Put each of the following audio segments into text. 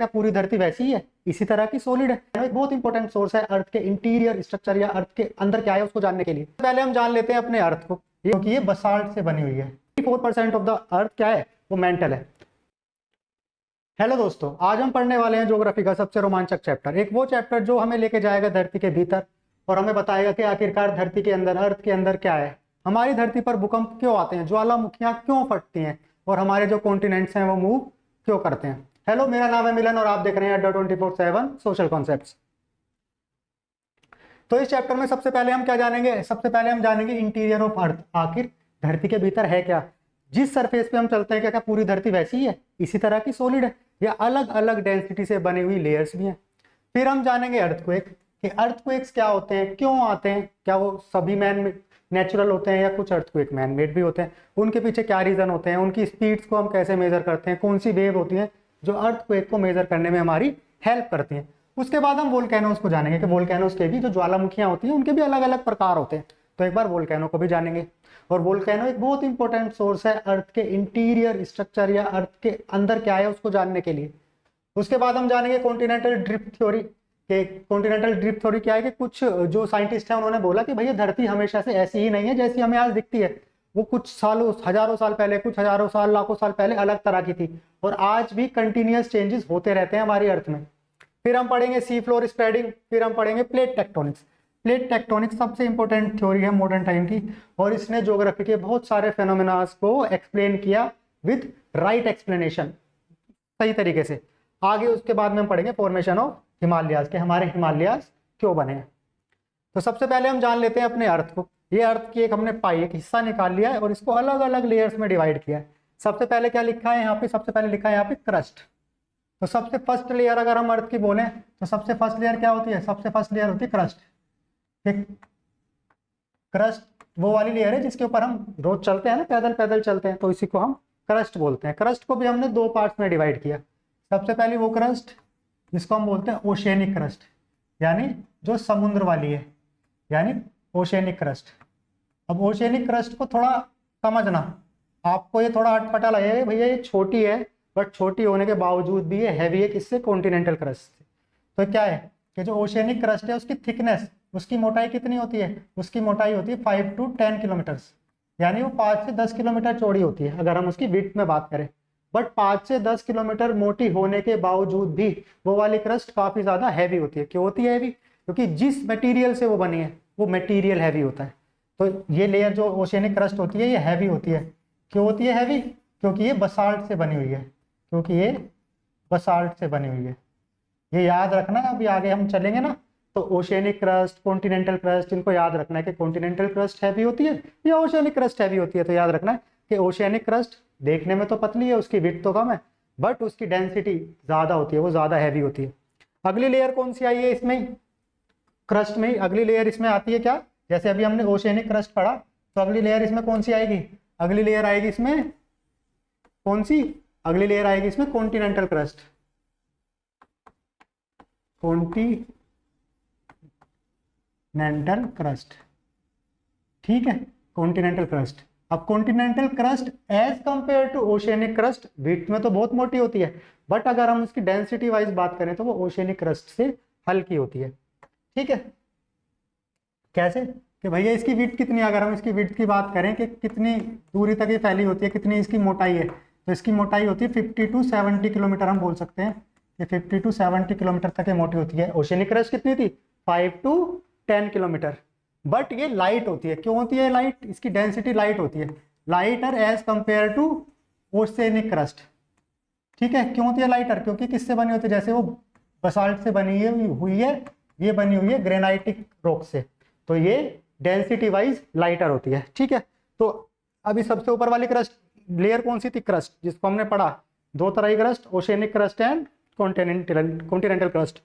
क्या पूरी धरती वैसी ही है, इसी तरह की सॉलिड है। एक बहुत इंपॉर्टेंट सोर्स है अर्थ के इंटीरियर स्ट्रक्चर या अर्थ के अंदर क्या है उसको जानने के लिए। पहले हम जान लेते हैं अपने अर्थ को, क्योंकि ये बसाल्ट से बनी हुई है। 4% ऑफ द अर्थ क्या है, वो मेंटल है। हेलो दोस्तों, आज हम पढ़ने वाले हैं ज्योग्राफी का सबसे रोमांचक चैप्टर, एक वो चैप्टर जो हमें लेके जाएगा धरती के भीतर और हमें बताएगा कि आखिरकार धरती के अंदर, अर्थ के अंदर क्या है, हमारी धरती पर भूकंप क्यों आते हैं, ज्वालामुखियां क्यों फटती हैं और हमारे जो कॉन्टिनेंट्स हैं वो मूव क्यों करते हैं। हेलो, मेरा नाम है मिलन और आप देख रहे हैं अड्डा 24/7 सोशल कॉन्सेप्ट्स। तो इस चैप्टर में सबसे पहले हम क्या जानेंगे, सबसे पहले हम जानेंगे इंटीरियर ऑफ अर्थ, आखिर धरती के भीतर है क्या। जिस सरफेस पे हम चलते हैं क्या पूरी धरती वैसी ही है, इसी तरह की सॉलिड है या अलग अलग डेंसिटी से बनी हुई लेयर्स भी हैं। फिर हम जानेंगे अर्थक्वेक कि अर्थक्वेक्स क्या होते हैं, क्यों आते हैं, क्या वो सभी मैन नेचुरल होते हैं या कुछ अर्थक्वेक मैन मेड भी होते हैं, उनके पीछे क्या रीजन होते हैं, उनकी स्पीड्स को हम कैसे मेजर करते हैं, कौन सी वेव होती है जो अर्थक्वेक को मेजर करने में हमारी हेल्प करती हैं। उसके बाद हम वोल्केनोस को जानेंगे कि वोल्केनोस के भी जो ज्वालामुखियां होती हैं उनके भी अलग अलग प्रकार होते हैं, तो एक बार वोल्केनो को भी जानेंगे। और वोल्केनो एक बहुत इंपॉर्टेंट सोर्स है अर्थ के इंटीरियर स्ट्रक्चर या अर्थ के अंदर क्या है उसको जानने के लिए। उसके बाद हम जानेंगे कॉन्टिनेंटल ड्रिफ्ट थ्योरी के कॉन्टिनेंटल ड्रिफ्ट थ्योरी क्या है कि कुछ जो साइंटिस्ट हैं उन्होंने बोला कि भैया धरती हमेशा से ऐसी ही नहीं है जैसी हमें आज दिखती है, वो कुछ सालों, हजारों साल पहले, कुछ हजारों साल, लाखों साल पहले अलग तरह की थी और आज भी कंटिन्यूअस चेंजेस होते रहते हैं हमारी अर्थ में। फिर हम पढ़ेंगे सी फ्लोर स्प्रेडिंग, फिर हम पढ़ेंगे प्लेट टेक्टोनिक्स। प्लेट टेक्टोनिक्स सबसे इंपॉर्टेंट थ्योरी है मॉडर्न टाइम की और इसने ज्योग्राफी के बहुत सारे फेनोमेनास को एक्सप्लेन किया विद राइट एक्सप्लेनेशन, सही तरीके से। आगे उसके बाद में हम पढ़ेंगे फॉर्मेशन ऑफ हिमालयाज के हमारे हिमालयाज क्यों बने हैं। तो सबसे पहले हम जान लेते हैं अपने अर्थ को। ये अर्थ की एक हमने पाई, एक हिस्सा निकाल लिया है और इसको अलग अलग लेयर्स में डिवाइड किया है। सबसे पहले क्या लिखा है यहाँ पे, सबसे पहले लिखा है यहाँ पे क्रस्ट। तो सबसे फर्स्ट लेयर अगर हम अर्थ की बोलें तो सबसे फर्स्ट लेयर क्या होती है, सबसे फर्स्ट लेयर होती है क्रस्ट। क्रस्ट वो वाली लेयर है जिसके ऊपर हम रोज चलते हैं ना, पैदल पैदल चलते हैं, तो इसी को हम क्रस्ट बोलते हैं। क्रस्ट को भी हमने दो पार्ट्स में डिवाइड किया। सबसे पहले वो क्रस्ट जिसको हम बोलते हैं ओशियनिक क्रस्ट, यानी जो समुद्र वाली है, यानी ओशियनिक क्रस्ट। अब ओशियनिक क्रस्ट को थोड़ा समझना, आपको ये थोड़ा अटपटा लगेगा भैया ये छोटी है, बट छोटी होने के बावजूद भी ये हैवी है, किससे, कॉन्टिनेंटल क्रस्ट से। तो क्या है कि जो ओशियनिक क्रस्ट है उसकी थिकनेस, उसकी मोटाई कितनी होती है, उसकी मोटाई होती है 5 to 10 किलोमीटर्स, यानी वो 5 से 10 किलोमीटर चौड़ी होती है अगर हम उसकी विड्थ में बात करें। बट 5 से 10 किलोमीटर मोटी होने के बावजूद भी वो वाली क्रस्ट काफी ज्यादा हैवी होती है। क्यों होती है हैवी, क्योंकि जिस मटेरियल से वो बनी है वो मटेरियल हैवी होता है। तो ये लेयर जो ओशियनिक क्रस्ट होती है ये हैवी होती है। क्यों होती है हैवी, क्योंकि ये बसाल्ट से बनी हुई है, क्योंकि ये बसाल्ट से बनी हुई है। ये याद रखना, अभी आगे हम चलेंगे ना, तो ओशियनिक क्रस्ट, कॉन्टिनेंटल क्रस्ट, इनको याद रखना है कि कॉन्टिनेंटल क्रस्ट हैवी होती है या ओशियनिक क्रस्ट हैवी होती है। तो याद रखना है कि ओशियनिक क्रस्ट देखने में तो पतली है, उसकी विड्थ तो कम है, बट उसकी डेंसिटी ज्यादा होती है, वो ज्यादा हैवी होती है। अगली लेयर कौन सी आई है इसमें, क्रस्ट में, अगली लेयर इसमें आती है क्या, जैसे अभी हमने ओशियनिक क्रस्ट पढ़ा, तो अगली लेयर इसमें कौन सी आएगी, अगली लेयर आएगी इसमें कौन सी, अगली लेयर आएगी इसमें कॉन्टिनेंटल क्रस्ट। कॉन्टिनेंटल क्रस्ट, ठीक है, कॉन्टिनेंटल क्रस्ट। अब continental crust as compare to oceanic crust width में तो बहुत मोटी होती है, बट अगर हम उसकी डेंसिटी वाइज बात करें तो वो ओशियनिक क्रस्ट से हल्की होती है। ठीक है, कैसे कि भैया इसकी विड्थ कितनी, अगर हम इसकी विड्थ की बात करें कि कितनी दूरी तक ये फैली होती है, कितनी इसकी मोटाई है, तो इसकी मोटाई होती है 50 to 70 किलोमीटर। हम बोल सकते हैं कि 50 to 70 किलोमीटर तक ये मोटी होती है। ओशियनिक क्रस्ट कितनी थी, 5 to 10 किलोमीटर। बट ये लाइट होती है। क्यों होती है लाइट, इसकी डेंसिटी लाइट होती है, lighter as compare to oceanic crust. ठीक है, क्यों होती है लाइटर, क्योंकि किससे बनी होती है, जैसे वो बसाल्ट से बनी हुई है, ये बनी हुई है ग्रेनाइटिक रॉक से, तो ये डेंसिटी वाइज लाइटर होती है। ठीक है, तो अभी सबसे ऊपर वाली क्रस्ट लेयर कौन सी थी, क्रस्ट, जिसको हमने पढ़ा दो तरह की crust, oceanic crust and continental crust.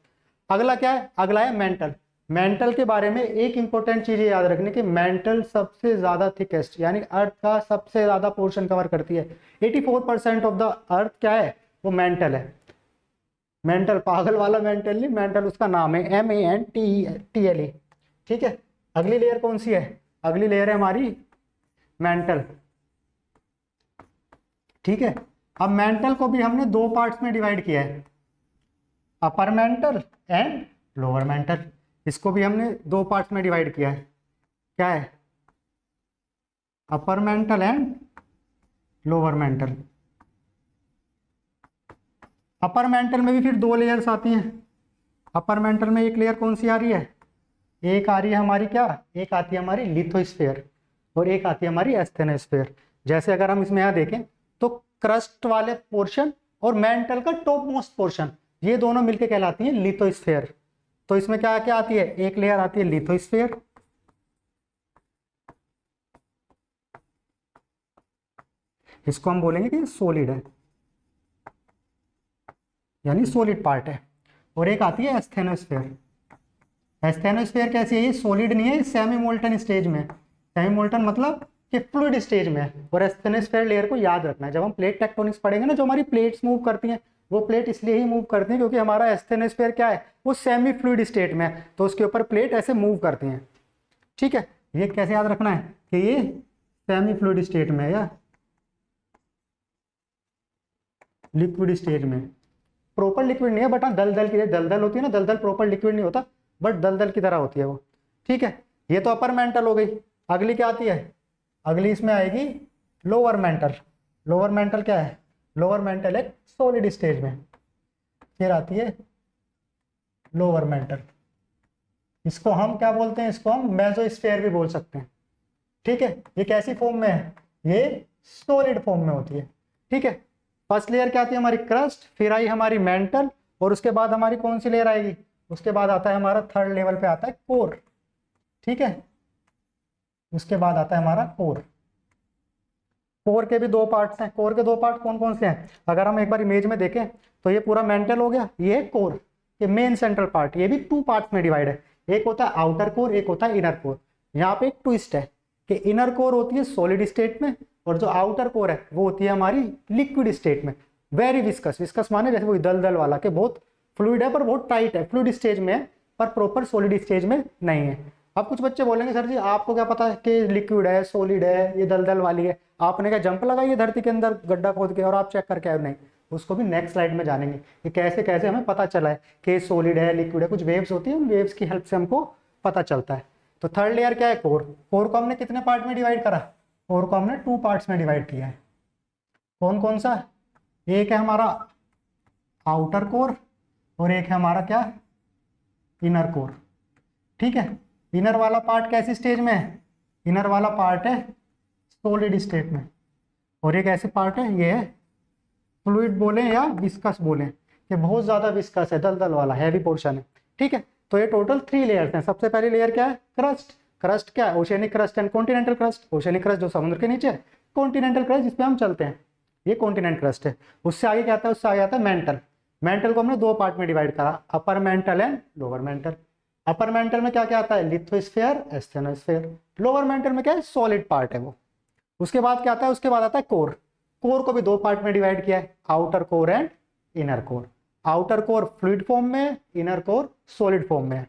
अगला क्या है, अगला है मेंटल। मेंटल के बारे में एक इंपॉर्टेंट चीज याद रखने की, मेंटल सबसे ज्यादा थिकेस्ट, यानी अर्थ का सबसे ज्यादा पोर्शन कवर करती है। 84% ऑफ द अर्थ क्या है, वो मेंटल है। मेंटल पागल वाला मेंटल नहीं, मेंटल उसका नाम है, MENTAL। ठीक है, अगली लेयर कौन सी है, अगली लेयर है हमारी मेंटल। ठीक है, अब मेंटल को भी हमने दो पार्ट्स में डिवाइड किया है। Upper mantle and lower mental. इसको भी हमने दो पार्ट्स में डिवाइड किया है, क्या है, upper mantle and lower mental. Upper mantle में भी फिर दो लेयर्स आती हैं। अपर मेंटल में एक लेयर कौन सी आ रही है, एक आ रही है हमारी क्या, एक आती है हमारी लिथोस्फीयर और एक आती है हमारी एस्थेनोस्फीयर। जैसे अगर हम इसमें यहाँ देखें तो क्रस्ट वाले पोर्शन और मेंटल का टॉप मोस्ट पोर्शन, ये दोनों मिलके कहलाती है लिथोस्फीयर। तो इसमें क्या क्या आती है, एक लेयर आती है लिथोस्फीयर, इसको हम बोलेंगे कि सॉलिड है यानी सॉलिड पार्ट है। और एक आती है एस्थेनोस्फीयर। एस्थेनोस्फीयर कैसी है, ये सॉलिड नहीं है, सेमी मोल्टन स्टेज में। सेमी मोल्टन मतलब कि फ्लूइड स्टेज में है। और एस्थेनोस्फीयर लेयर को याद रखना है, जब हम प्लेट टेक्टोनिक्स पढ़ेंगे ना, जो हमारी प्लेट्स मूव करती हैं, वो प्लेट इसलिए ही मूव करती हैं क्योंकि हमारा एस्थेनोस्फीयर क्या है, वो सेमी फ्लूइड स्टेट में है, तो उसके ऊपर प्लेट ऐसे मूव करती हैं। ठीक है, ये कैसे याद रखना है कि ये सेमी फ्लूइड स्टेट में है या लिक्विड स्टेज में। प्रॉपर लिक्विड नहीं है बट हाँ दलदल की दलदल होती है ना, दलदल प्रॉपर लिक्विड नहीं होता बट दलदल की तरह होती है वो। ठीक है, ये तो अपर मेंटल हो गई। अगली क्या आती है, अगली इसमें आएगी लोअर मेंटल। लोअर मेंटल क्या है, लोअर मेंटल एक सॉलिड स्टेज में। फिर आती है लोअर मेंटल, इसको हम क्या बोलते हैं, इसको हम मेसोस्फीयर भी बोल सकते हैं। ठीक है, ये कैसी फॉर्म में है, ये सॉलिड फॉर्म में होती है। ठीक है, फर्स्ट लेयर क्या आती है हमारी क्रस्ट, फिर आई हमारी मेंटल, और उसके बाद हमारी कौन सी लेयर आएगी, उसके बाद आता है हमारा थर्ड लेवल पे आता है कोर। ठीक है, उसके बाद आता है हमारा कोर। कोर के भी दो पार्ट्स हैं। कोर के दो पार्ट कौन कौन से हैं, अगर हम एक बार इमेज में देखें तो ये पूरा मेंटल हो गया, ये कोर, ये मेन सेंट्रल पार्ट। ये भी टू पार्ट्स में डिवाइड है, एक होता है आउटर कोर, एक होता है इनर कोर। यहाँ पे एक ट्विस्ट है कि इनर कोर होती है सॉलिड स्टेट में और जो आउटर कोर है वो होती है हमारी लिक्विड स्टेट में। वेरी विस्कस, विस्कस माने जैसे वही दलदल वाला, कि बहुत फ्लूइड है पर बहुत टाइट है, फ्लूइड स्टेज में है पर प्रॉपर सॉलिड स्टेज में नहीं है। अब कुछ बच्चे बोलेंगे सर जी आपको क्या पता है कि लिक्विड है, सॉलिड है, ये दलदल वाली है, आपने क्या जंप लगाई है धरती के अंदर गड्ढा खोद के और आप चेक करके आए? नहीं, उसको भी नेक्स्ट स्लाइड में जानेंगे कि कैसे कैसे हमें पता चला है कि सॉलिड है, लिक्विड है। कुछ वेव्स होती है, उन वेव्स की हेल्प से हमको पता चलता है। तो थर्ड लेयर क्या है, कोर। कोर को हमने कितने पार्ट में डिवाइड करा, कोर को हमने टू पार्ट्स में डिवाइड किया है। कौन कौन सा, एक है हमारा आउटर कोर और एक है हमारा क्या, इनर कोर। ठीक है, इनर वाला पार्ट कैसी स्टेज में है, इनर वाला पार्ट है सॉलिड स्टेट में, और एक ऐसे पार्ट है ये है फ्लूइड बोले या विस्कस बोले, ये बहुत ज्यादा विस्कस है, दलदल वाला हैवी पोर्शन है। ठीक है, तो ये टोटल थ्री लेयर्स हैं। सबसे पहली लेयर क्या है, क्रस्ट। क्रस्ट क्या है, oceanic crust and continental crust. Oceanic crust जो समुद्र के नीचे है, कॉन्टिनेंटल क्रस्ट जिसपे हम चलते हैं, ये कॉन्टिनेंट क्रस्ट है। उससे आगे क्या आता है, उससे आगे आता है मेंटल। मेंटल को हमने दो पार्ट में डिवाइड करा, upper mantle and lower mental. Upper mantle में क्या क्या आता है, लिथोस्फीयर, एस्थेनोस्फीयर। लोअर मेंटल में क्या है, सॉलिड पार्ट है वो। उसके बाद क्या आता है, उसके बाद आता है कोर। कोर को भी दो पार्ट में डिवाइड किया है, outer core and inner core. Outer core fluid form में, इनर कोर सॉलिड फॉर्म में।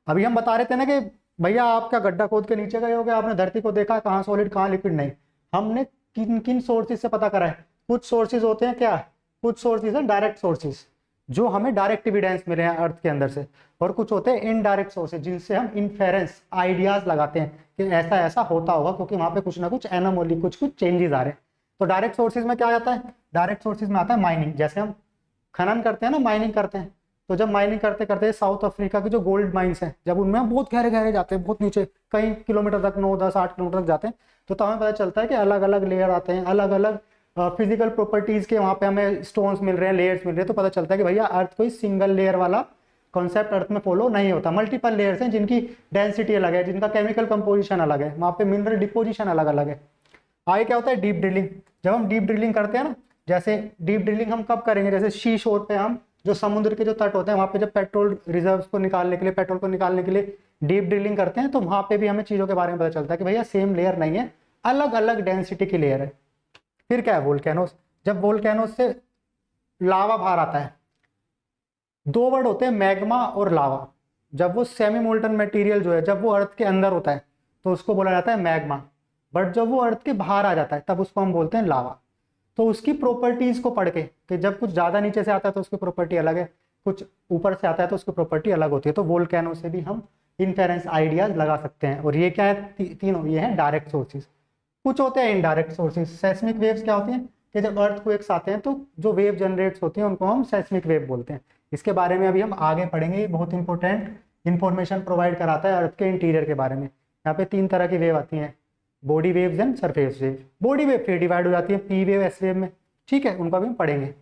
अभी हम बता रहे थे ना कि भैया आप क्या गड्ढा खोद के नीचे गए हो गए, आपने धरती को देखा कहाँ सॉलिड कहाँ लिक्विड। नहीं, हमने किन किन सोर्सेज से पता करा है। कुछ सोर्सेज होते हैं क्या, कुछ सोर्सेज हैं डायरेक्ट सोर्सेज जो हमें डायरेक्ट एविडेंस मिले हैं अर्थ के अंदर से, और कुछ होते हैं इनडायरेक्ट सोर्सेज जिनसे हम इन्फेरेंस आइडियाज लगाते हैं कि ऐसा ऐसा होता होगा क्योंकि वहां पे कुछ ना कुछ एनोमली, कुछ कुछ चेंजेस आ रहे हैं। तो डायरेक्ट सोर्सेज में क्या आता है, डायरेक्ट सोर्सेज में आता है माइनिंग। जैसे हम खनन करते हैं ना, माइनिंग करते हैं, तो जब माइनिंग करते करते साउथ अफ्रीका की जो गोल्ड माइंस हैं, जब उनमें हम बहुत गहरे गहरे जाते हैं, बहुत नीचे कई किलोमीटर तक, 9, 10, 8 किलोमीटर तक जाते हैं, तो हमें पता चलता है कि अलग अलग लेयर आते हैं, अलग अलग फिजिकल प्रॉपर्टीज के वहाँ पे हमें स्टोन्स मिल रहे हैं, लेयर्स मिल रहे हैं। तो पता चलता है कि भैया अर्थ कोई सिंगल लेयर वाला कॉन्सेप्ट अर्थ में फॉलो नहीं होता, मल्टीपल लेयर्स हैं जिनकी डेंसिटी अलग है, जिनका केमिकल कंपोजिशन अलग है, वहाँ पे मिनरल डिपोजिशन अलग अलग है। आगे क्या होता है, डीप ड्रिलिंग। जब हम डीप ड्रिलिंग करते हैं ना, जैसे डीप ड्रिलिंग हम कब करेंगे, जैसे शी शोर पे हम जो समुद्र के जो तट होते हैं वहाँ पे जब पेट्रोल रिजर्व्स को निकालने के लिए, पेट्रोल को निकालने के लिए डीप ड्रिलिंग करते हैं, तो वहाँ पे भी हमें चीज़ों के बारे में पता चलता है कि भैया सेम लेयर नहीं है, अलग अलग डेंसिटी की लेयर है। फिर क्या है, वोल्केनोस। जब वोल्केनोस से लावा बाहर आता है, दो वर्ड होते हैं मैग्मा और लावा। जब वो सेमी मोल्टन मटेरियल जो है, जब वो अर्थ के अंदर होता है तो उसको बोला जाता है मैग्मा, बट जब वो अर्थ के बाहर आ जाता है तब उसको हम बोलते हैं लावा। तो उसकी प्रॉपर्टीज़ को पढ़ के, कि जब कुछ ज़्यादा नीचे से आता है तो उसकी प्रॉपर्टी अलग है, कुछ ऊपर से आता है तो उसकी प्रॉपर्टी अलग होती है। तो वोल्केनो से भी हम इन्फेरेंस आइडियाज लगा सकते हैं। और ये क्या है, तीनों ये हैं डायरेक्ट सोर्सेज। कुछ होते हैं इनडायरेक्ट सोर्सेज। सेस्मिक वेव्स क्या होती हैं कि जब अर्थक्वेक्स आते हैं तो जो वेव जनरेट्स होती हैं उनको हम सेस्मिक वेव बोलते हैं। इसके बारे में अभी हम आगे पढ़ेंगे, ये बहुत इंपॉर्टेंट इन्फॉर्मेशन प्रोवाइड कराता है अर्थ के इंटीरियर के बारे में। यहाँ पे 3 तरह की वेव आती हैं, body waves and surface wave. Body wave फिर डिवाइड हो जाती है पी वेव, एस वेव में, ठीक है, उनको भी हम पढ़ेंगे।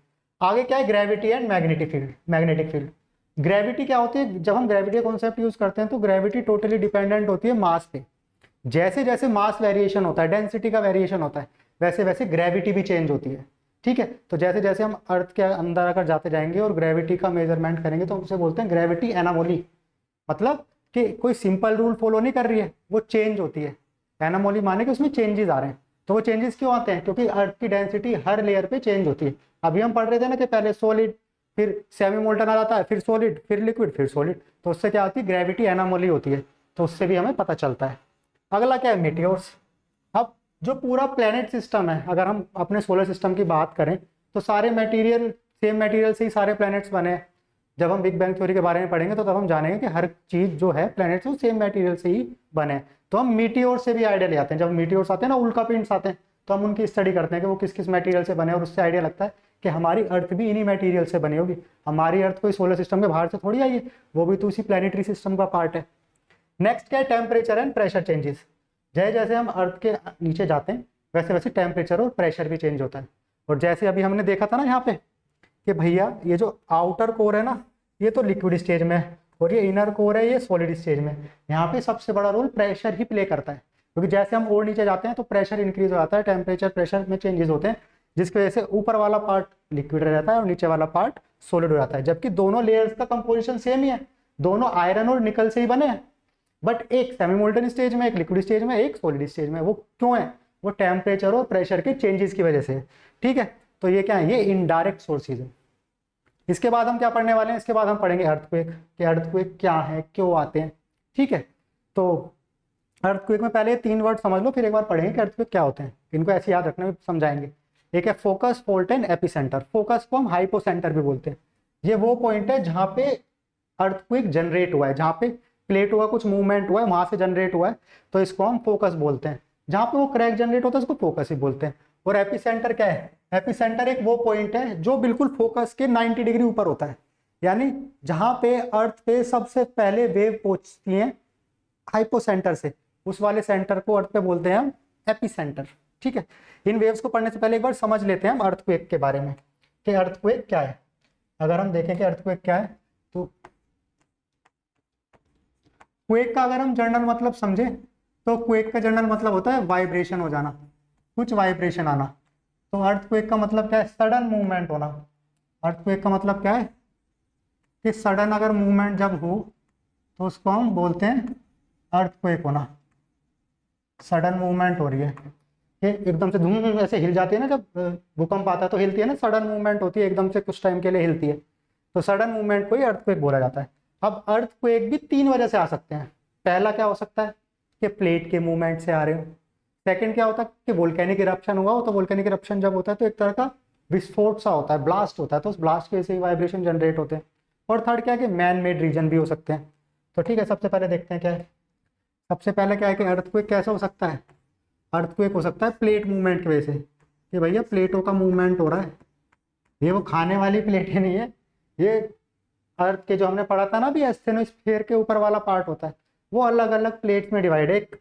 आगे क्या है, gravity and magnetic field. Magnetic field, gravity क्या होती है, जब हम ग्रेविटी कॉन्सेप्ट यूज करते हैं तो ग्रेविटी टोटली डिपेंडेंट होती है मास पे। जैसे जैसे मास वेरिएशन होता है, डेंसिटी का वेरिएशन होता है, वैसे वैसे ग्रेविटी भी चेंज होती है, ठीक है। तो जैसे जैसे हम अर्थ के अंदर अगर जाते जाएंगे और ग्रेविटी का मेजरमेंट करेंगे तो उसे बोलते हैं ग्रेविटी एनामोली। मतलब कि कोई सिंपल रूल फॉलो नहीं कर रही है, वो चेंज होती है। एनामोली माने कि उसमें चेंजेस आ रहे हैं। तो वो चेंजेस क्यों आते हैं, क्योंकि अर्थ की डेंसिटी हर लेयर पे चेंज होती है। अभी हम पढ़ रहे थे ना कि पहले सॉलिड, फिर सेमी मोल्टन आ जाता है, फिर सॉलिड, फिर लिक्विड, फिर सॉलिड। तो उससे क्या होती है, ग्रेविटी एनामोली होती है। तो उससे भी हमें पता चलता है। अगला क्या है, मीटियोर्स। अब जो पूरा प्लेनेट सिस्टम है, अगर हम अपने सोलर सिस्टम की बात करें तो सारे मटेरियल, सेम मटेरियल से ही सारे प्लैनेट्स बने हैं। जब हम बिग बैंग थ्योरी के बारे में पढ़ेंगे तो तब हम जानेंगे कि हर चीज़ जो है प्लैनेट्स वो सेम मटेरियल से ही बने हैं। तो हम मीटियोर से भी आइडिया ले आते हैं। जब मीटियोर्स आते हैं ना, उल्का पिंड्स आते हैं, तो हम उनकी स्टडी करते हैं कि वो किस किस मटेरियल से बने, और उससे आइडिया लगता है कि हमारी अर्थ भी इन्हीं मटेरियल से बनी होगी। हमारी अर्थ कोई सोलर सिस्टम के बाहर से थोड़ी आई है, वो भी तो उसी प्लानिटरी सिस्टम का पार्ट है। नेक्स्ट क्या है, टेम्परेचर एंड प्रेशर चेंजेस। जैसे जैसे हम अर्थ के नीचे जाते हैं वैसे वैसे टेम्परेचर और प्रेशर भी चेंज होता है। और जैसे अभी हमने देखा था ना यहाँ पे कि भैया ये जो आउटर कोर है ना, ये तो लिक्विड स्टेज में है, और ये इनर कोर है, ये सॉलिड स्टेज में। यहाँ पे सबसे बड़ा रोल प्रेशर ही प्ले करता है, क्योंकि जैसे हम और नीचे जाते हैं तो प्रेशर इंक्रीज हो जाता है, टेम्परेचर प्रेशर में चेंजेस होते हैं, जिसकी वजह से ऊपर वाला पार्ट लिक्विड रह जाता है और नीचे वाला पार्ट सॉलिड हो जाता है। जबकि दोनों लेयर्स का कंपोजिशन सेम ही है, दोनों आयरन और निकल से ही बने हैं, बट एक सेमी मोल्टन स्टेज में, एक लिक्विड स्टेज में, एक सॉलिड स्टेज में। वो क्यों है, वो टेम्परेचर और प्रेशर के चेंजेस की वजह से, ठीक है। तो ये क्या है, ये इनडायरेक्ट सोर्सेज है। इसके बाद हम क्या पढ़ने वाले हैं, इसके बाद हम पढ़ेंगे अर्थक्वेक, कि अर्थक्वेक क्या है, क्यों आते हैं, ठीक है। तो अर्थक्वेक में पहले 3 वर्ड समझ लो, फिर एक बार पढ़ेंगे कि अर्थक्वेक क्या होते हैं। इनको ऐसे याद रखना, समझाएंगे। एक है focus, fault and epicentre. Focus को हम हाइपोसेंटर भी बोलते हैं। ये वो पॉइंट है जहाँ पे अर्थक्वेक जनरेट हुआ है, जहाँ पे प्लेट हुआ, कुछ मूवमेंट हुआ है, वहां से जनरेट हुआ है, तो इसको हम फोकस बोलते हैं। जहाँ पे वो क्रैक जनरेट होता है उसको फोकस ही बोलते हैं। और एपिसेंटर क्या है, एपिसेंटर एक वो पॉइंट है जो बिल्कुल फोकस के 90 डिग्री ऊपर होता है, यानी जहाँ पे अर्थ पे सबसे पहले वेव पहुंचती है हाइपोसेंटर से, उस वाले सेंटर को अर्थ पे बोलते हैं हम एपिसेंटर, ठीक है। इन वेव्स को पढ़ने से पहले एक बार समझ लेते हैं हम अर्थक्वेक के बारे में कि अर्थक्वेक क्या है। अगर हम देखें कि अर्थक्वेक क्या है, तो क्वेक का अगर हम जनरल मतलब समझे तो क्वेक का जनरल मतलब होता है वाइब्रेशन हो जाना, कुछ वाइब्रेशन आना। तो अर्थक्वेक का मतलब क्या है, सडन मूवमेंट होना। अर्थक्वेक का मतलब क्या है कि सडन अगर मूवमेंट जब हो तो उसको हम बोलते हैं अर्थक्वेक होना। सडन मूवमेंट हो रही है, ये एकदम से धूम ऐसे हिल जाती है ना, जब भूकंप आता है तो हिलती है ना, सडन मूवमेंट होती है, एकदम से कुछ टाइम के लिए हिलती है, तो सडन मूवमेंट को ही अर्थक्वेक बोला जाता है। अब अर्थक्वेक भी 3 वजह से आ सकते हैं। पहला क्या हो सकता है कि प्लेट के मूवमेंट से आ रहे हो। सेकंड क्या होता है कि वोल्केनिक इरप्शन हुआ हो, तो वोल्केनिक इरप्शन जब होता है तो एक तरह का विस्फोट सा होता है, ब्लास्ट होता है, तो उस ब्लास्ट की वजह से ही वाइब्रेशन जनरेट होते हैं। और थर्ड क्या है कि मैन मेड रीजन भी हो सकते हैं। तो ठीक है, सबसे पहले देखते हैं क्या है। सबसे पहले क्या है कि अर्थक्वेक कैसे हो सकता है, अर्थक्वेक हो सकता है प्लेट मूवमेंट की वजह से, कि भैया प्लेटों का मूवमेंट हो रहा है। ये वो खाने वाली प्लेटें नहीं है, ये अर्थ के जो हमने पढ़ा था ना भी, एस्थेनोस्फीयर के ऊपर वाला पार्ट होता है, वो अलग अलग प्लेट्स में डिवाइड है। एक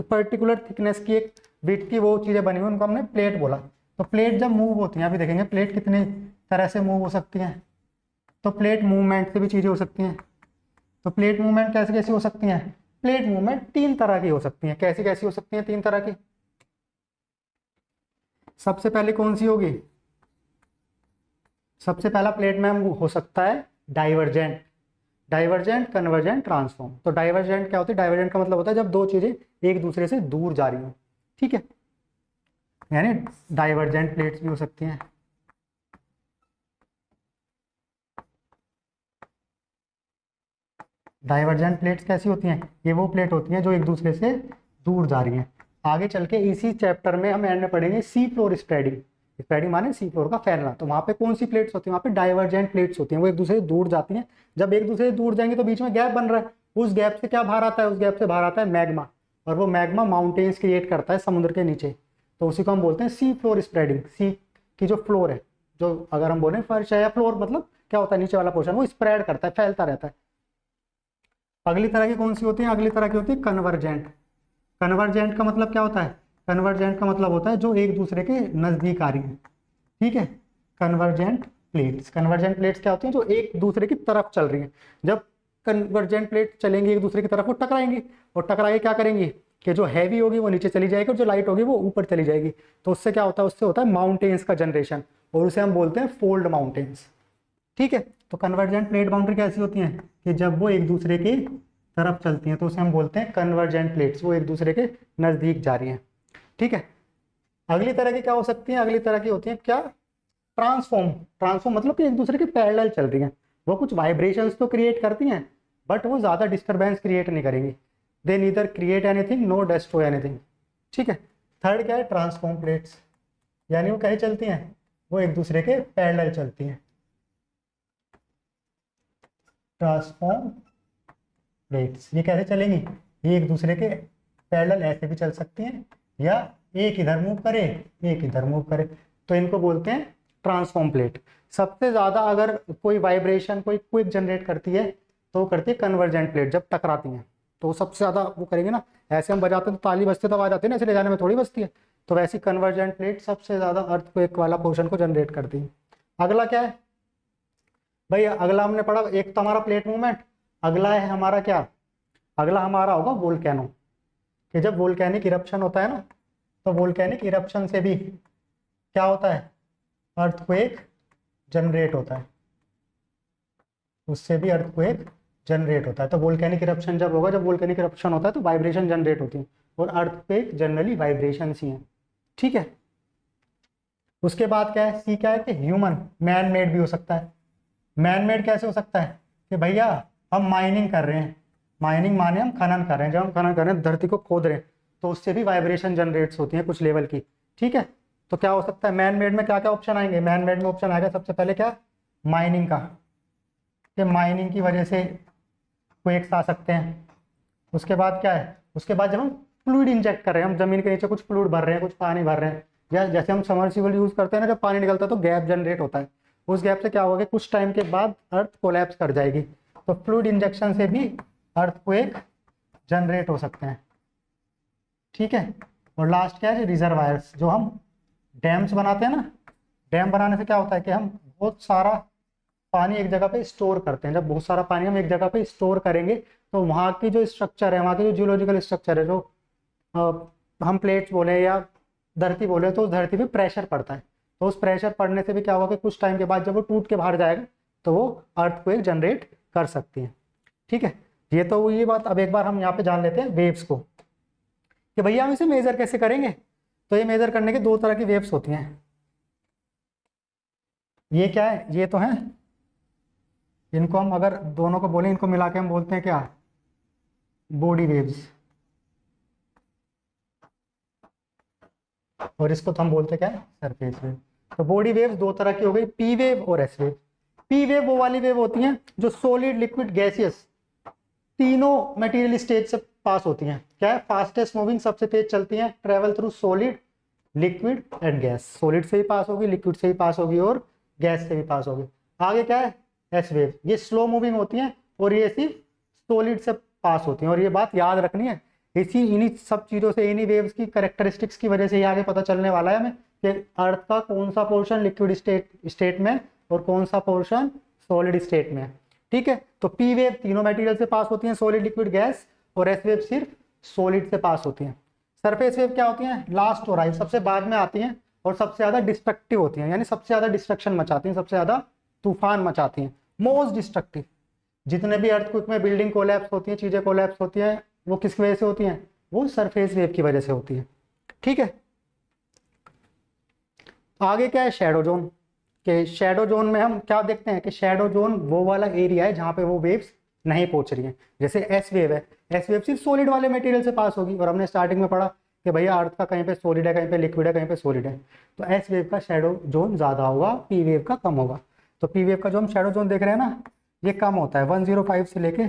पर्टिकुलर थिकनेस की, एक विड्थ की वो चीज़ें बनी हुई, उनको हमने प्लेट बोला। तो प्लेट जब मूव होती हैं, अभी देखेंगे प्लेट कितनी तरह से मूव हो सकती हैं। तो प्लेट मूवमेंट से भी चीज़ें हो सकती हैं। तो प्लेट मूवमेंट कैसे कैसी हो सकती हैं, प्लेट मूवमेंट 3 तरह की हो सकती हैं। कैसी कैसी हो सकती हैं 3 तरह की, सबसे पहले कौन सी होगी, सबसे पहला प्लेट में हो सकता है डाइवर्जेंट, डाइवर्जेंट, कन्वर्जेंट, ट्रांसफॉर्म। तो डाइवर्जेंट क्या होती है, डाइवर्जेंट का मतलब होता है जब दो चीजें एक दूसरे से दूर जा रही हो, ठीक है, यानी डाइवर्जेंट प्लेट्स भी हो सकती हैं। डाइवर्जेंट प्लेट्स कैसी होती हैं, ये वो प्लेट होती हैं जो एक दूसरे से दूर जा रही हैं। आगे चल के इसी चैप्टर में हम एंड में पढ़ेंगे सी फ्लोर स्प्रेडिंग। स्प्रेडिंग माने सी फ्लोर का फैलना। तो वहाँ पे कौन सी प्लेट्स होती हैं, वहाँ पे डाइवर्जेंट प्लेट्स होती हैं, वो एक दूसरे से दूर जाती हैं। जब एक दूसरे से दूर जाएंगे तो बीच में गैप बन रहा है, उस गैप से क्या बाहर आता है, उस गैप से बाहर आता है मैग्मा, और वो मैग्मा माउंटेन्स क्रिएट करता है समुद्र के नीचे। तो उसी को हम बोलते हैं सी फ्लोर स्प्रेडिंग। सी की जो फ्लोर है, जो अगर हम बोले फर्श है या फ्लोर, मतलब क्या होता है नीचे वाला पोर्शन, वो स्प्रेड करता है, फैलता रहता है। अगली तरह की कौन सी होती है, अगली तरह की होती है कन्वर्जेंट। कन्वर्जेंट का मतलब क्या होता है, कन्वर्जेंट का मतलब होता है जो एक दूसरे के नजदीक आ रही है। ठीक है, कन्वर्जेंट प्लेट्स। कन्वर्जेंट प्लेट्स क्या होती हैं, जो एक दूसरे की तरफ चल रही है। जब कन्वर्जेंट प्लेट चलेंगी एक दूसरे की तरफ, वो टकराएंगी, और टकरा के क्या करेंगी कि जो हैवी होगी वो नीचे चली जाएगी और जो लाइट होगी वो ऊपर चली जाएगी। तो उससे क्या होता है, उससे होता है माउंटेन्स का जनरेशन, और उसे हम बोलते हैं फोल्ड माउंटेन्स। ठीक है, तो कन्वर्जेंट प्लेट बाउंड्री कैसी होती है कि जब वो एक दूसरे की तरफ चलती हैं तो उसे हम बोलते हैं कन्वर्जेंट प्लेट्स, वो एक दूसरे के नजदीक जा रही हैं। ठीक है, अगली तरह की क्या हो सकती है, अगली तरह की होती है क्या, ट्रांसफॉर्म। ट्रांसफॉर्म मतलब कि एक दूसरे के पैरेलल चल रही हैं। वो कुछ वाइब्रेशंस तो क्रिएट करती हैं, बट वो ज़्यादा डिस्टर्बेंस क्रिएट नहीं करेंगी। They neither create anything no destroy anything. ठीक है, थर्ड क्या है, ट्रांसफॉर्म प्लेट्स, यानी वो कैसे चलती हैं, वो एक दूसरे के पैरेलल चलती हैं। ट्रांसफॉर्म प्लेट्स ये कैसे चलेंगी, ये एक दूसरे के पैरेलल ऐसे भी चल सकती हैं, या एक इधर मूव करे एक इधर मूव करे, तो इनको बोलते हैं ट्रांसफॉर्म प्लेट। सबसे ज़्यादा अगर कोई वाइब्रेशन कोई क्विक जनरेट करती है तो वो करती है कन्वर्जेंट प्लेट। जब टकराती हैं तो वो सबसे ज़्यादा वो करेंगे ना, ऐसे हम बजाते हैं तो ताली बजते तो आवाज़ आती है ना, ऐसे ले जाने में थोड़ी बजती है। तो वैसी कन्वर्जेंट प्लेट सबसे ज़्यादा अर्थक्वेक वाला पोर्शन को जनरेट करती है। अगला क्या है भाई, अगला हमने पढ़ा, एक तो हमारा प्लेट मूवमेंट, अगला है हमारा क्या, अगला हमारा होगा वोल्केनो। कि जब वोल्केनिक इरप्शन होता है ना, तो वोल्केनिक इरप्शन से भी क्या होता है, अर्थक्वेक जनरेट होता है, उससे भी अर्थक्वेक जनरेट होता है। तो वोल्केनिक इरप्शन जब होगा, जब वोल्केनिक इरप्शन होता है तो वाइब्रेशन जनरेट होती है, और अर्थक्वेक जनरली वाइब्रेशन ही हैं। ठीक है, उसके बाद क्या है, सी क्या है कि ह्यूमन मैन मेड भी हो सकता है। मैन मेड कैसे हो सकता है कि भैया हम माइनिंग कर रहे हैं, माइनिंग माने हम खनन कर रहे हैं, जब हम खनन कर रहे हैं धरती को खोद रहे हैं तो उससे भी वाइब्रेशन जनरेट्स होती हैं कुछ लेवल की। ठीक है, तो क्या हो सकता है, मैन मेड में क्या क्या ऑप्शन आएंगे, मैन मेड में ऑप्शन आएगा सबसे पहले क्या, माइनिंग का, कि माइनिंग की वजह से क्वेक्स आ सकते हैं। उसके बाद क्या है, उसके बाद जब हम फ्लूइड इंजेक्ट कर रहे हैं, हम जमीन के नीचे कुछ फ्लूइड भर रहे हैं, कुछ पानी भर रहे हैं, या जैसे हम समरसिबल यूज करते हैं ना, जब पानी निकलता है तो गैप जनरेट होता है, उस गैप से क्या होगा, कुछ टाइम के बाद अर्थ कोलैप्स कर जाएगी। तो फ्लूइड इंजेक्शन से भी अर्थक्वेक जनरेट हो सकते हैं। ठीक है, और लास्ट क्या है, रिजर्वायर्स, जो हम डैम्स बनाते हैं ना, डैम बनाने से क्या होता है कि हम बहुत सारा पानी एक जगह पे स्टोर करते हैं। जब बहुत सारा पानी हम एक जगह पे स्टोर करेंगे तो वहाँ की जो स्ट्रक्चर है, वहाँ की जो जियोलॉजिकल स्ट्रक्चर है, जो हम प्लेट्स बोले या धरती बोले, तो उस धरती पे प्रेशर पड़ता है। तो उस प्रेशर पड़ने से भी क्या होगा कि कुछ टाइम के बाद जब वो टूट के बाहर जाएगा तो वो अर्थक्वेक जनरेट कर सकती है। ठीक है, ये तो ये बात। अब एक बार हम यहाँ पे जान लेते हैं वेव्स को, कि भैया हम इसे मेजर कैसे करेंगे। तो ये मेजर करने के दो तरह की वेव्स होती हैं। ये क्या है, ये तो है, इनको हम अगर दोनों को बोले, इनको मिला के हम बोलते हैं क्या, बॉडी वेव्स, और इसको तो हम बोलते हैं क्या, सरफेस वेव। तो बॉडी वेव्स दो तरह की हो गई, पी वेव और एस वेव। पी वेव वो वाली वेव होती हैं जो सॉलिड लिक्विड गैसियस तीनों मटेरियल स्टेज से पास होती हैं। क्या है, फास्टेस्ट मूविंग, सबसे तेज चलती हैं, travel through solid liquid and gas. Solid से भी पास होगी, लिक्विड से भी पास होगी, और गैस से भी पास होगी। आगे क्या है, एस वेव, ये स्लो मूविंग होती हैं और ये सिर्फ सॉलिड से पास होती हैं। और ये बात याद रखनी है, इन्हीं सब चीज़ों से, इन्हीं वेव्स की कैरेक्टरिस्टिक्स की वजह से ही आगे पता चलने वाला है हमें कि अर्थ का कौन सा पोर्शन लिक्विड स्टेट में और कौन सा पोर्शन सॉलिड स्टेट में है। ठीक है, तो पी वेव तीनों मटेरियल से पास होती हैं, सॉलिड लिक्विड गैस, और एस वेव सिर्फ सॉलिड से पास होती हैं। सरफेस वेव क्या होती हैं, लास्ट और आई, सबसे बाद में आती हैं और सबसे ज़्यादा डिस्ट्रक्टिव होती हैं, यानी सबसे ज़्यादा डिस्ट्रक्शन मचाती हैं, सबसे ज़्यादा तूफान मचाती हैं, मोस्ट डिस्ट्रक्टिव। जितने भी अर्थक्वेक में बिल्डिंग कोलैप्स होती हैं, चीज़ें कोलैप्स होती हैं, वो किस वजह से होती हैं, वो सरफेस वेव की वजह से होती है। ठीक है, आगे क्या है, शैडो जोन। कि शैडो जोन में हम क्या देखते हैं कि शैडो जोन वो वाला एरिया है जहाँ पे वो वेव्स नहीं पहुंच रही हैं। जैसे एस वेव है, एस वेव सिर्फ सॉलिड वाले मटेरियल से पास होगी, और हमने स्टार्टिंग में पढ़ा कि भैया अर्थ का कहीं पे सॉलिड है, कहीं पे लिक्विड है, कहीं पे सॉलिड है, तो एस वेव का शेडो जोन ज़्यादा होगा, पी वेव का कम होगा। तो पी वेव का जो हम शेडो जोन देख रहे हैं ना, ये कम होता है, 105 से लेके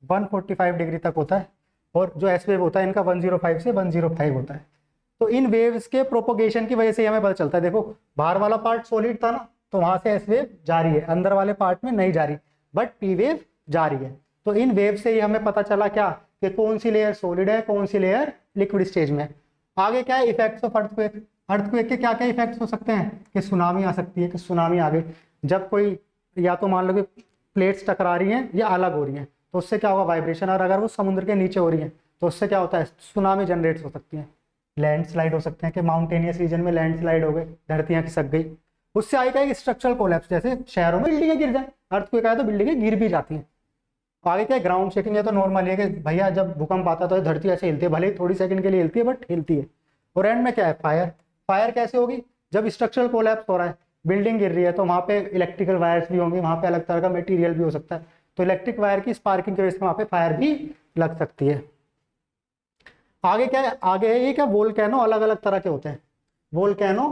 145 डिग्री तक होता है, और जो एस वेव होता है इनका 105 से 105 होता है। तो इन वेव्स के प्रोपोगेशन की वजह से हमें पता चलता है, देखो बाहर वाला पार्ट सॉलिड था ना, तो वहां से एस वेव जा रही है, अंदर वाले पार्ट में नहीं जा रही, बट पी वेव जा रही है। तो इन वेव से ही हमें पता चला क्या, कि कौन सी लेयर सॉलिड है, कौन सी लेयर लिक्विड स्टेज में है। आगे क्या है, इफेक्ट्स ऑफ अर्थक्वेक। अर्थक्वेक के क्या क्या इफेक्ट्स हो सकते हैं, कि सुनामी आ सकती है, कि सुनामी आ गई, जब कोई या तो मान लो कि प्लेट्स टकरा रही हैं या अलग हो रही हैं, तो उससे क्या होगा, वाइब्रेशन, और अगर वो समुद्र के नीचे हो रही है तो उससे क्या होता है, सुनामी जनरेट हो सकती है। लैंडस्लाइड हो सकते हैं, कि माउंटेनियस रीजन में लैंडस्लाइड हो गई, धरतियां खिसक गई, उससे आएगा एक स्ट्रक्चरल कोलैप्स, जैसे शहरों में बिल्डिंगें गिर जाए, अर्थक्वेक आए तो बिल्डिंगें गिर भी जाती हैं। आगे क्या है, ग्राउंड शेकिंग है, तो नॉर्मल है कि भैया जब भूकंप आता है तो धरती ऐसे हिलती है, भले ही थोड़ी सेकंड के लिए हिलती है बट हिलती है। और एंड में क्या है, फायर। फायर कैसे होगी, जब स्ट्रक्चरल कोलैप्स हो रहा है, बिल्डिंग गिर रही है, तो वहाँ पे इलेक्ट्रिकल वायर्स भी होंगे, वहाँ पे अलग तरह का मटेरियल भी हो सकता है, तो इलेक्ट्रिक वायर की स्पार्किंग की वजह से वहाँ पे फायर भी लग सकती है। आगे क्या है, आगे है ये क्या, वोल्केनो अलग अलग तरह के होते हैं। वोल्केनो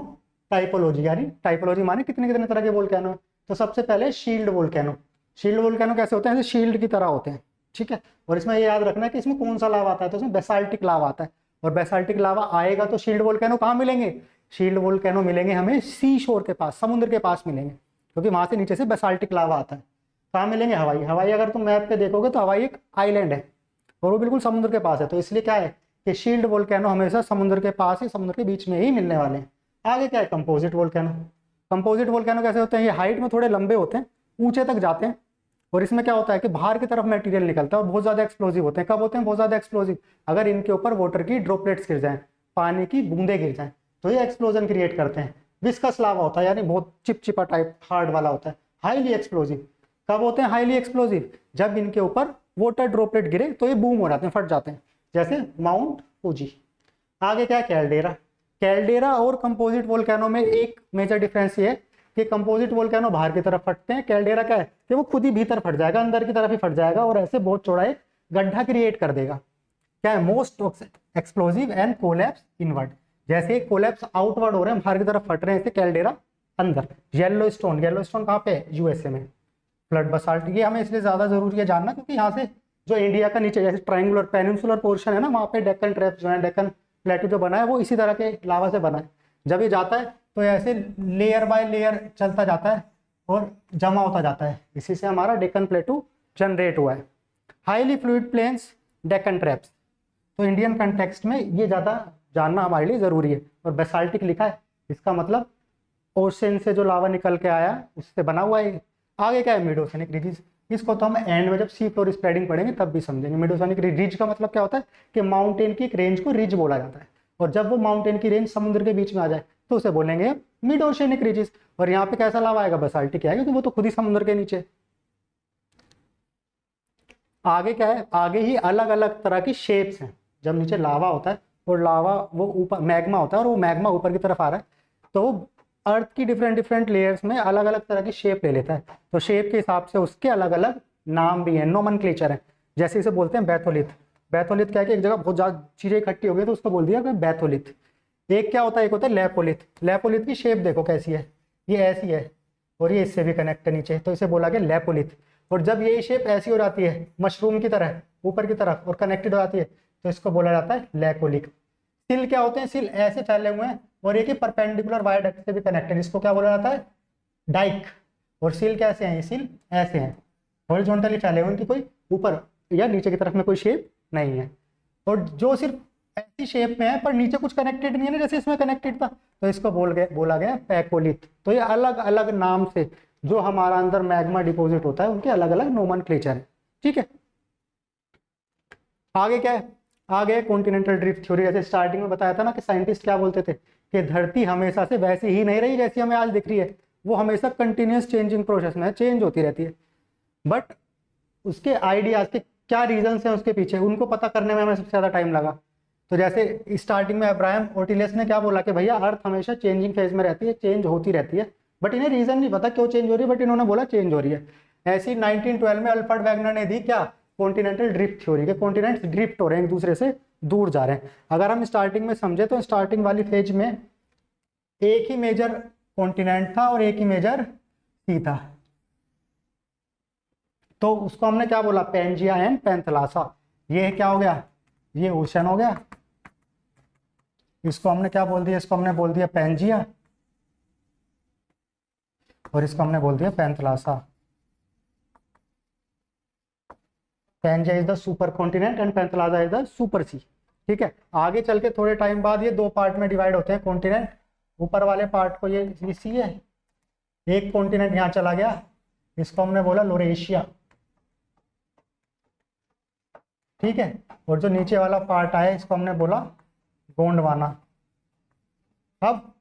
टाइपोलॉजी, यानी टाइपोलॉजी माने कितने कितने तरह के वोल्केनो है। तो सबसे पहले शील्ड वोल्केनो। शील्ड वोल्केनो कैसे होते हैं, जैसे शील्ड की तरह होते हैं, ठीक है। और इसमें ये याद रखना है कि इसमें कौन सा लावा आता है, तो इसमें बेसाल्टिक लावा आता है, और बेसाल्टिक लावा आएगा तो शील्ड वोल्केनो कहाँ मिलेंगे, शील्ड वोल्केनो मिलेंगे हमें सी शोर के पास, समुद्र के पास मिलेंगे, क्योंकि वहां से नीचे से बेसाल्टिक लावा आता है। कहाँ मिलेंगे, हवाई। हवाई अगर तुम मैप पे देखोगे तो हवाई एक आइलैंड है, और वो बिल्कुल समुद्र के पास है, तो इसलिए क्या है कि शील्ड वोल्केनो हमेशा समुद्र के पास ही, समुद्र के बीच में ही मिलने वाले हैं। आगे क्या है, कंपोजिट वोल्केनो। कंपोजिट वोल्केनो कैसे होते हैं, ये हाइट में थोड़े लंबे होते हैं, ऊंचे तक जाते हैं, और इसमें क्या होता है कि बाहर की तरफ मटेरियल निकलता है, और बहुत ज्यादा एक्सप्लोजिव होते हैं। कब होते हैं बहुत ज्यादा एक्सप्लोजिव, अगर इनके ऊपर वाटर की ड्रॉपलेट्स गिर जाएं, पानी की बूंदे गिर जाएं, तो ये एक्सप्लोजन क्रिएट करते हैं। विस्कस लावा होता है, यानी बहुत चिपचिपा टाइप हार्ड वाला होता है, हाईली एक्सप्लोजिव। कब होते हैं हाईली एक्सप्लोजिव, जब इनके ऊपर वाटर ड्रॉपलेट गिरे तो ये बूम हो जाते हैं, फट जाते हैं, जैसे माउंट फूजी। आगे क्या है, कैल्डेरा। कैल्डेरा और कंपोजिट वोल्केनो में एक मेजर डिफरेंस ये है कि कंपोजिट वोल्केनो बाहर की तरफ फटते हैं, कैल्डेरा क्या है कि वो खुद ही भीतर फट जाएगा, अंदर की तरफ ही फट जाएगा, और ऐसे बहुत चौड़ा एक गड्ढा क्रिएट कर देगा। क्या है, most explosive and collapse inward. जैसे कोलैप्स आउटवर्ड हो रहे हैं, बाहर की तरफ फट रहे हैं, ऐसे कैल्डेरा अंदर। येलो स्टोन, येलो स्टोन कहाँ पे है, यूएसए में। फ्लड बसाल्ट, ये हमें इसलिए ज्यादा जरूरी है जानना, क्योंकि यहाँ से जो इंडिया का नीचे जैसे ट्रायंगुलर पेनिनसुलर पोर्शन है ना, वहाँ पे डेक्कन ट्रैप्स जो है, डेक्कन प्लेटू जो बना है वो इसी तरह के लावा से बना है। जब ये जाता है तो ऐसे लेयर बाय लेयर चलता जाता है और जमा होता जाता है, इसी से हमारा डेक्कन प्लेटू जनरेट हुआ है। Highly fluid plains, Deccan traps, तो इंडियन कंटेक्स्ट में ये ज़्यादा जानना हमारे लिए ज़रूरी है। और बेसाल्टिक लिखा है, इसका मतलब ओशन से जो लावा निकल के आया उससे बना हुआ है। आगे क्या है, मिडोसनिक रिजिज। इसको तो हम एंड में जब सी फ्लोर स्प्रेडिंग पढ़ेंगे तब भी समझेंगे। मिडोसनिक रिज का मतलब क्या होता है कि माउंटेन की एक रेंज को रिज बोला जाता है, और जब वो माउंटेन की रेंज समुद्र के बीच में आ जाए तो उसे बोलेंगे मिड ओशियनिक रिजिस। और यहाँ पे कैसा लावा आएगा, बेसाल्टिक आएगा, क्योंकि वो तो खुद ही समुद्र के नीचे। आगे क्या है, आगे ही अलग अलग तरह की शेप्स हैं। जब नीचे लावा होता है और लावा वो ऊपर मैग्मा होता है, और वो मैग्मा ऊपर की तरफ आ रहा है, तो वो अर्थ की डिफरेंट डिफरेंट लेयर्स में अलग अलग तरह की शेप ले लेता है। तो शेप के हिसाब से उसके अलग अलग नाम भी हैं, नोमेनक्लेचर है। जैसे इसे बोलते हैं बैथोलिथ। बैथोलिथ क्या है कि एक जगह बहुत ज़्यादा चीज़ें इकट्ठी हो गई तो उसको बोल दिया बैथोलिथ। एक क्या होता है, एक होता है लेपोलिथ। लेपोलिथ की शेप देखो कैसी है, ये ऐसी है और ये इससे भी कनेक्ट है नीचे, तो इसे बोला गया लेपोलिथ। और जब ये शेप ऐसी हो जाती है मशरूम की तरह ऊपर की तरफ और कनेक्टेड हो जाती है, तो इसको बोला जाता है लेकोलिक। सिल क्या होते हैं, सिल ऐसे फैले हुए हैं और एक ही परपेंडिकुलर वायरडक्ट से भी कनेक्टेड, इसको क्या बोला जाता है, डाइक। और सिल कैसे हैं, ये सिल ऐसे हैं, हॉरिजॉन्टली फैले हुए, उनकी कोई ऊपर या नीचे की तरफ में कोई शेप नहीं है। और जो सिर्फ ऐसी शेप में है पर नीचे कुछ कनेक्टेड नहीं है ना, जैसे इसमें कनेक्टेड था, तो इसको बोला गया पैकोलिथ। तो ये अलग अलग नाम से जो हमारा अंदर मैग्मा डिपॉजिट होता है उनके अलग अलग नोमेनक्लेचर है, ठीक है। आगे क्या है, आगे कॉन्टिनेंटल ड्रिफ्ट थ्योरी। जैसे स्टार्टिंग में बताया था ना कि साइंटिस्ट क्या बोलते थे कि धरती हमेशा से वैसी ही नहीं रही जैसी हमें आज दिख रही है, वो हमेशा कंटिन्यूस चेंजिंग प्रोसेस में चेंज होती रहती है। बट उसके आइडियाज के क्या रीजंस हैं उसके पीछे, उनको पता करने में हमें सबसे ज़्यादा टाइम लगा। तो जैसे स्टार्टिंग में अब्राहम ओटिलियस ने क्या बोला कि भैया अर्थ हमेशा चेंजिंग फेज में रहती है, चेंज होती रहती है, बट इन्हें रीजन नहीं पता क्यों चेंज हो रही है, बट इन्होंने बोला चेंज हो रही है। ऐसी 1912 में अल्फ्रेड वैगनर ने दी क्या, कॉन्टिनेंटल ड्रिफ्ट थ्योरी के कॉन्टिनेंट्स ड्रिफ्ट हो रहे हैं एक दूसरे से दूर जा रहे हैं। अगर हम स्टार्टिंग में समझे तो स्टार्टिंग वाली फेज में एक ही मेजर कॉन्टिनेंट था और एक ही मेजर सी था, तो उसको हमने क्या बोला, पेंजिया एंड पेंथलासा। ये क्या हो गया, ये ओशन हो गया, इसको हमने क्या बोल दिया, इसको हमने बोल दिया पेंजिया और इसको हमने बोल दिया Panthalassa. Pangaea is the super continent and Panthalassa is the super sea. ठीक है, आगे चल के थोड़े टाइम बाद ये दो पार्ट में डिवाइड होते हैं कॉन्टिनेंट। ऊपर वाले पार्ट को ये सी है, एक कॉन्टिनेंट यहाँ चला गया, इसको हमने बोला लोरेशिया। ठीक है, और जो नीचे वाला पार्ट आया इसको हमने बोला गोंडवाना। अब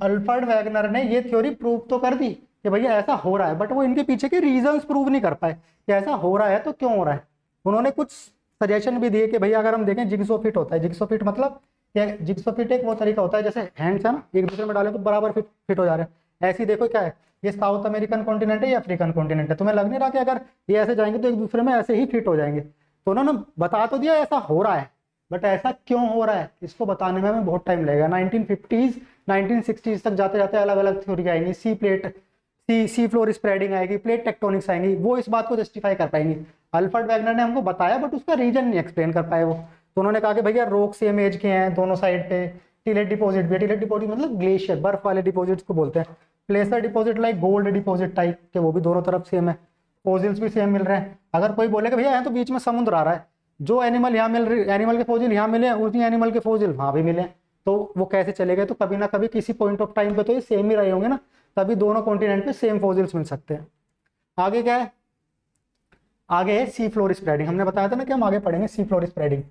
अल्फ्रेड वैगनर ने ये थ्योरी प्रूव तो कर दी कि भैया ऐसा हो रहा है, बट वो इनके पीछे के रीजंस प्रूव नहीं कर पाए कि ऐसा हो रहा है तो क्यों हो रहा है। उन्होंने कुछ सजेशन भी दिए कि भैया अगर हम देखें जिग्सो फिट होता है, जिग्सो फिट मतलब जिग्सो फिट एक वो तरीका होता है जैसे हैंड्स है ना, एक दूसरे में डालें तो बराबर फिट हो जा रहे हैं। ऐसे ही देखो क्या है, ये साउथ अमेरिकन कॉन्टिनेंट है या अफ्रीकन कॉन्टिनेंट है, तुम्हें लग नहीं रहा कि अगर ये ऐसे जाएंगे तो एक दूसरे में ऐसे ही फिट हो जाएंगे। तो उन्होंने बता तो दिया ऐसा हो रहा है, बट ऐसा क्यों हो रहा है इसको बताने में हमें बहुत टाइम लगेगा। 1950s 1960s तक जाते जाते अलग अलग थ्योरी आएंगी, सी फ्लोर स्प्रेडिंग आएगी, प्लेट टेक्टोनिक्स आएंगी, वो इस बात को जस्टिफाई कर पाएंगी। अल्फ्रेड वैगनर ने हमको बताया बट उसका रीजन नहीं एक्सप्लेन कर पाए वो। तो उन्होंने कहा कि भैया रॉक सेम एज के हैं दोनों साइड पे, टिलेट डिपॉजिट भी है, टिलेट डिपॉजिट मतलब ग्लेशियर बर्फ वाले डिपॉजिट्स को बोलते हैं, placer deposit like gold deposit type के, वो भी दोनों तरफ सेम है, फोसिल्स भी सेम मिल रहे हैं। अगर कोई बोले कि भैया यहाँ तो बीच में समुद्र आ रहा है, जो एनिमल यहाँ मिल रही, एनिमल के फोसिल यहाँ मिले, उसी एनिमल के फोसिल वहाँ भी मिले, तो वो कैसे चलेगा। तो कभी ना कभी किसी पॉइंट ऑफ टाइम पे तो ये सेम ही रहे होंगे ना, तभी दोनों कॉन्टिनेंट पे सेम फोसिल्स मिल सकते हैं। आगे क्या है, आगे है सी फ्लोर स्प्रेडिंग। हमने बताया था ना कि हम आगे पढ़ेंगे सी फ्लोर स्प्रेडिंग।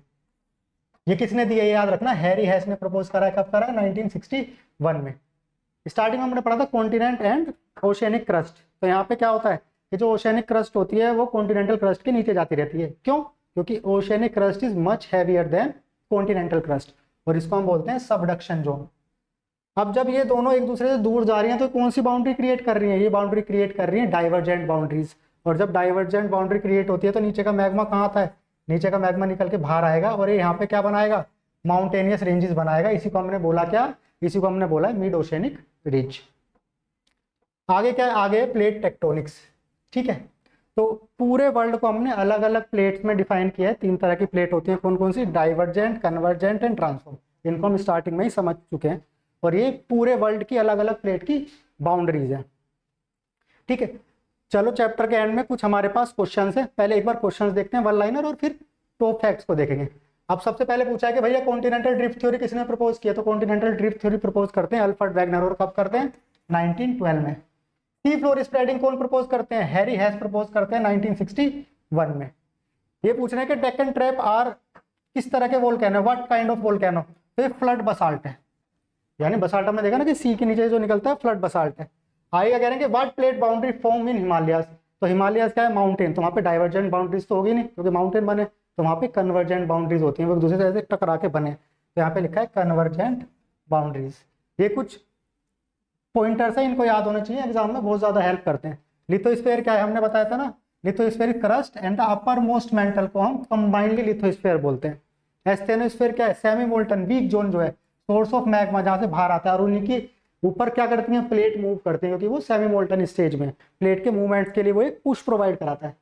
ये किसने दी है याद रखना, हैरी हेस ने प्रपोज करा है। कब करा है, 1961 में। स्टार्टिंग में हमने पढ़ा था कॉन्टिनेंट एंड ओशियनिक क्रस्ट। तो यहाँ पे क्या होता है कि जो ओशियनिक क्रस्ट होती है वो कॉन्टिनेंटल क्रस्ट के नीचे जाती रहती है। क्यों, क्योंकि oceanic crust is much heavier than continental crust, और इसको हम बोलते हैं सबडक्शन जोन। अब जब ये दोनों एक दूसरे से दूर जा रही हैं तो कौन सी बाउंड्री क्रिएट कर रही है, ये बाउंड्री क्रिएट कर रही है डाइवर्जेंट बाउंड्रीज। और जब डाइवर्जेंट बाउंड्री क्रिएट होती है तो नीचे का मैग्मा कहाँ आता है, नीचे का मैग्मा निकल के बाहर आएगा और ये यहाँ पे क्या बनाएगा, माउंटेनियस रेंजेस बनाएगा। इसी को हमने बोला क्या, इसी को हमने बोला मिड ओशियनिक रिज। आगे क्या है, आगे प्लेट टेक्टोनिक्स। ठीक है, तो पूरे वर्ल्ड को हमने अलग अलग प्लेट्स में डिफाइन किया है। 3 तरह की प्लेट होती हैं, कौन कौन सी, डाइवर्जेंट, कन्वर्जेंट एंड ट्रांसफॉर्म। इनको हम स्टार्टिंग में ही समझ चुके हैं, और ये पूरे वर्ल्ड की अलग अलग प्लेट की बाउंड्रीज है। ठीक है, चलो चैप्टर के एंड में कुछ हमारे पास क्वेश्चंस है, पहले एक बार क्वेश्चंस देखते हैं वन लाइनर और फिर टॉप फैक्ट्स को देखेंगे। अब सबसे पहले पूछा है कि भैया कॉन्टिनेंटल ड्रिफ्ट थ्योरी किसने प्रपोज किया, तो कॉन्टिनेंटल ड्रिफ्ट थ्योरी प्रपोज करते हैं अल्फ्रेड वैगनर, और कब करते हैं, 1912 में। सी फ्लोर स्प्रेडिंग कौन प्रपोज करते हैं, हैरी हेस प्रपोज करते हैं 1961 में। ये पूछना है कि डेक्कन ट्रैप आर किस तरह के volcano, what kind of volcano, तो ये फ्लड बसाल्ट है, यानी बसाल्ट हमने देखा ना कि सी के नीचे जो निकलता है फ्लड बसाल्ट है। आइए कह रहे हैं कि what plate boundary form in Himalayas, तो हिमालयाज क्या है, माउंटेन, तो वहाँ पे डाइवर्जेंट बाउंड्रीज तो होगी नहीं क्योंकि माउंटेन बने, तो वहाँ पे कन्वर्जेंट बाउंड्रीज होती हैं, वो एक दूसरे से ऐसे टकरा के बने, तो यहाँ पे लिखा है कन्वर्जेंट बाउंड्रीज। ये कुछ पॉइंटर्स है, इनको याद होने चाहिए, एग्जाम में बहुत ज्यादा हेल्प करते हैं। लिथोस्फीयर क्या है, हमने बताया था ना, lithosphere crust and the upper most mental को हम कंबाइनली लिथोस्फीयर बोलते हैं। एस्थेनोस्फीयर क्या है, सेमी मोल्टन वीक जोन जो है, सोर्स ऑफ मैग्मा जहाँ से बाहर आता है, और उन्हीं की ऊपर क्या करती हैं, प्लेट मूव करते हैं, क्योंकि वो सेमी मोल्टन स्टेज में प्लेट के मूवमेंट्स के लिए वो एक पुश प्रोवाइड कराता है।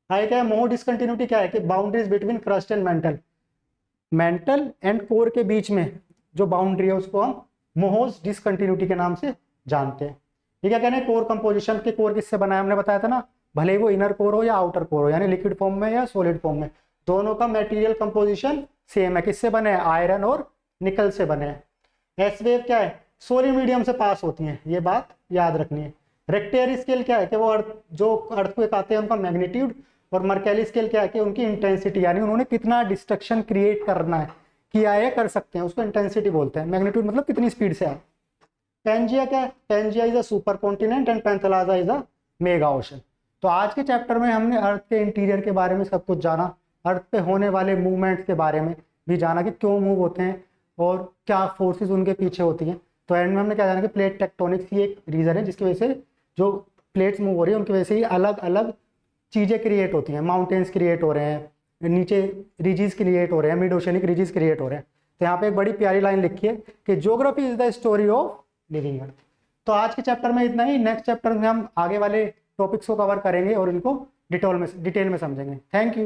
आगे क्या है, मोह डिसकंटिन्यूटी क्या है कि boundaries between crust and mental, mental and core के बीच में जो बाउंड्री है उसको हम मोहोस डिसकंटिन्यूटी के नाम से जानते हैं। ये क्या कहने, कोर कंपोजिशन के, कोर किससे बना है, हमने बताया था ना, भले ही वो इनर कोर हो या आउटर कोर हो, यानी लिक्विड फॉर्म में या सॉलिड फॉर्म में, दोनों का मटेरियल कंपोजिशन सेम है। किससे बने हैं, आयरन और निकल से बने हैं। एस वेव क्या है, सोलर मीडियम से पास होती हैं, ये बात याद रखनी है। रेक्टेयर स्केल क्या है कि वो जो अर्थक्वेक आते हैं उनका मैग्नीट्यूड, और मर्केली स्केल क्या है कि उनकी इंटेंसिटी, यानी उन्होंने कितना डिस्ट्रक्शन क्रिएट करना है, किया है, कर सकते हैं, उसको इंटेंसिटी बोलते हैं। मैग्नीट्यूड मतलब कितनी स्पीड से है। पेंजिया क्या है, Pangaea is a super continent and Panthalassa is a mega ocean. तो आज के चैप्टर में हमने अर्थ के इंटीरियर के बारे में सब कुछ जाना, अर्थ पे होने वाले मूवमेंट्स के बारे में भी जाना कि क्यों मूव होते हैं और क्या फोर्सेस उनके पीछे होती हैं। तो एंड में हमने क्या जाना कि प्लेट टेक्टोनिक्स ही एक रीज़न है जिसकी वजह से जो प्लेट्स मूव हो रही है उनकी वजह से ही अलग अलग चीज़ें क्रिएट होती हैं, माउंटेन्स क्रिएट हो रहे हैं, नीचे रिजीज क्रिएट हो रहे हैं, मिड ओशनिक रिजीज क्रिएट हो रहे हैं। तो यहाँ पे एक बड़ी प्यारी लाइन लिखी है कि geography is the story of living earth. तो आज के चैप्टर में इतना ही। नेक्स्ट चैप्टर में हम आगे वाले टॉपिक्स को कवर करेंगे और इनको डिटेल में समझेंगे। Thank you.